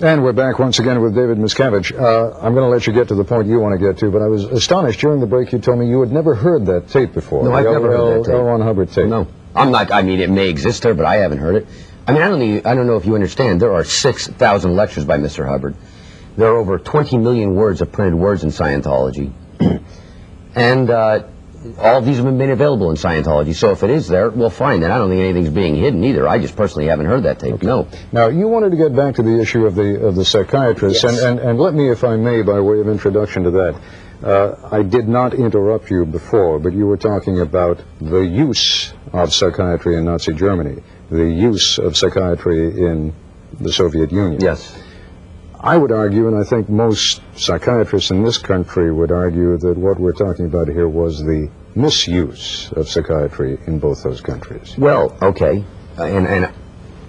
And we're back once again with David Miscavige. I'm going to let you get to the point you want to get to, but I was astonished during the break you told me you had never heard that tape before. No, I've never heard that tape. L. Ron Hubbard tape. No, I'm not. I mean, it may exist there, but I haven't heard it. I mean, I don't know if you understand. There are 6,000 lectures by Mr. Hubbard. There are over 20 million words of printed words in Scientology, and all of these have been made available in Scientology. So if it is there, well, fine. Then I don't think anything's being hidden either. I just personally haven't heard that tape. Okay. No. Now you wanted to get back to the issue of the psychiatrist, yes. and let me, if I may, by way of introduction to that, I did not interrupt you before, but you were talking about the use of psychiatry in Nazi Germany, the use of psychiatry in the Soviet Union. Yes. I would argue, and I think most psychiatrists in this country would argue, that what we're talking about here was the misuse of psychiatry in both those countries. Well, okay, and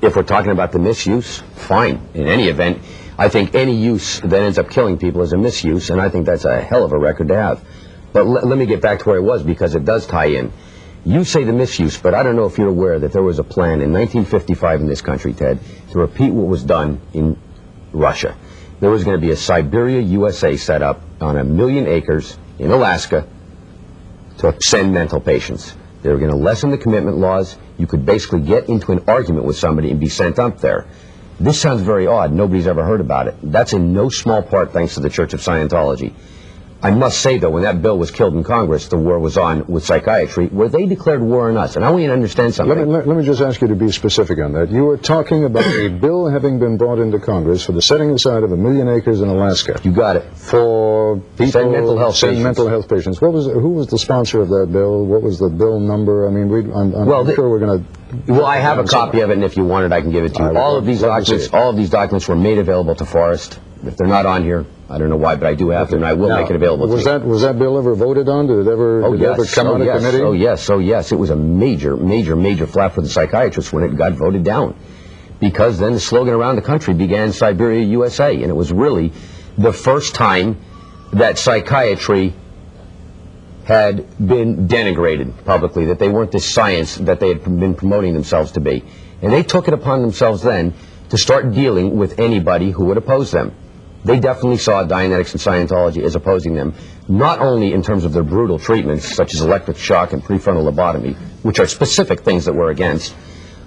if we're talking about the misuse, fine. In any event, I think any use that ends up killing people is a misuse, and I think that's a hell of a record to have. But let me get back to where I was, because it does tie in. You say the misuse, but I don't know if you're aware that there was a plan in 1955 in this country, Ted, to repeat what was done in Russia. There was going to be a Siberia, USA set up on 1 million acres in Alaska to send mental patients. They were going to lessen the commitment laws. You could basically get into an argument with somebody and be sent up there. This sounds very odd. Nobody's ever heard about it. That's in no small part thanks to the Church of Scientology. I must say, though, when that bill was killed in Congress, the war was on with psychiatry, where they declared war on us. And I want you to understand something. Let me just ask you to be specific on that. You were talking about a bill having been brought into Congress for the setting aside of 1 million acres in Alaska. You got it. For people... Send mental health patients. Mental health patients. Who was the sponsor of that bill? What was the bill number? I mean, I'm sure we're going to... Well, I have a copy of it, and if you want it, I can give it to you. All of these documents were made available to Forrest. If they're not on here, I don't know why, but I do have them, and I will make it available to you. Was that bill ever voted on? Did it ever come out of committee? Oh, yes. It was a major flap for the psychiatrists when it got voted down. Because then the slogan around the country began Siberia, USA, and it was really the first time that psychiatry had been denigrated publicly, that they weren't the science that they had been promoting themselves to be. And they took it upon themselves then to start dealing with anybody who would oppose them. They definitely saw Dianetics and Scientology as opposing them, not only in terms of their brutal treatments, such as electric shock and prefrontal lobotomy, which are specific things that we're against,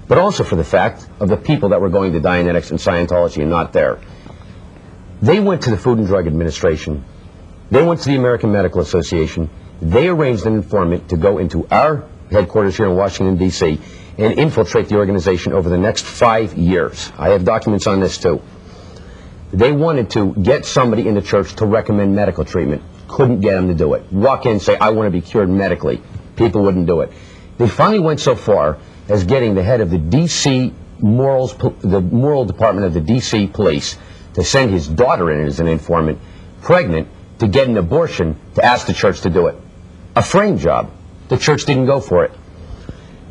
but also for the fact of the people that were going to Dianetics and Scientology and not there. They went to the Food and Drug Administration. They went to the American Medical Association. They arranged an informant to go into our headquarters here in Washington, D.C., and infiltrate the organization over the next 5 years. I have documents on this, too. They wanted to get somebody in the church to recommend medical treatment. Couldn't get them to do it. Walk in and say, I want to be cured medically. People wouldn't do it. They finally went so far as getting the head of the D.C. the moral department of the D.C. police to send his daughter in as an informant, pregnant, to get an abortion, to ask the church to do it. A frame job. The church didn't go for it.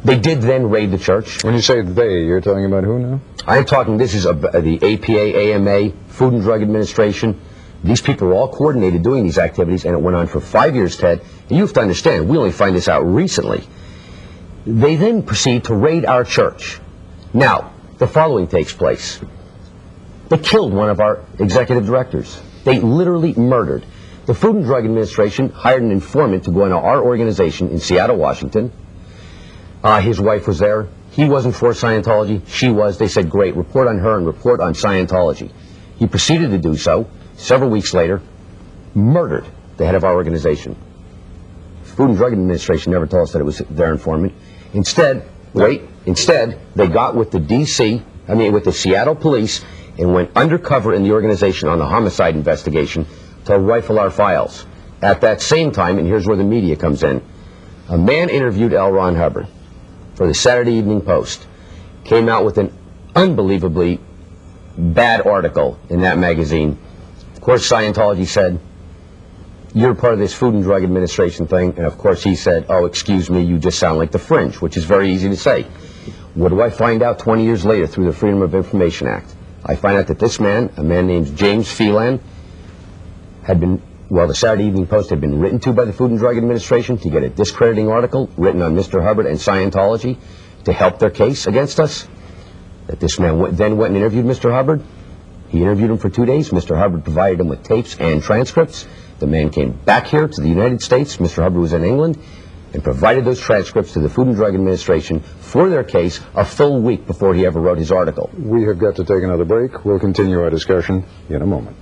They did then raid the church. When you say they, you're talking about who now? I'm talking, this is the APA, AMA, Food and Drug Administration. These people were all coordinated doing these activities, and it went on for 5 years, Ted. And you have to understand, we only find this out recently. They then proceed to raid our church. Now, the following takes place. They killed one of our executive directors. They literally murdered. The Food and Drug Administration hired an informant to go into our organization in Seattle, Washington. His wife was there. He wasn't for Scientology. She was. They said, great, report on her and report on Scientology. He proceeded to do so. Several weeks later, murdered the head of our organization. Food and Drug Administration never told us that it was their informant. Instead, they got with with the Seattle police and went undercover in the organization on the homicide investigation to rifle our files. At that same time, and here's where the media comes in, a man interviewed L. Ron Hubbard for the Saturday Evening Post, came out with an unbelievably bad article in that magazine. Of course, Scientology said, you're part of this Food and Drug Administration thing, and of course he said, oh, excuse me, you just sound like the fringe, which is very easy to say. What do I find out 20 years later through the Freedom of Information Act? I find out that this man, a man named James Phelan, had been, well, the Saturday Evening Post had been written to by the Food and Drug Administration to get a discrediting article written on Mr. Hubbard and Scientology to help their case against us. That this man then went and interviewed Mr. Hubbard. He interviewed him for 2 days. Mr. Hubbard provided him with tapes and transcripts. The man came back here to the United States. Mr. Hubbard was in England and provided those transcripts to the Food and Drug Administration for their case a full week before he ever wrote his article. We have got to take another break. We'll continue our discussion in a moment.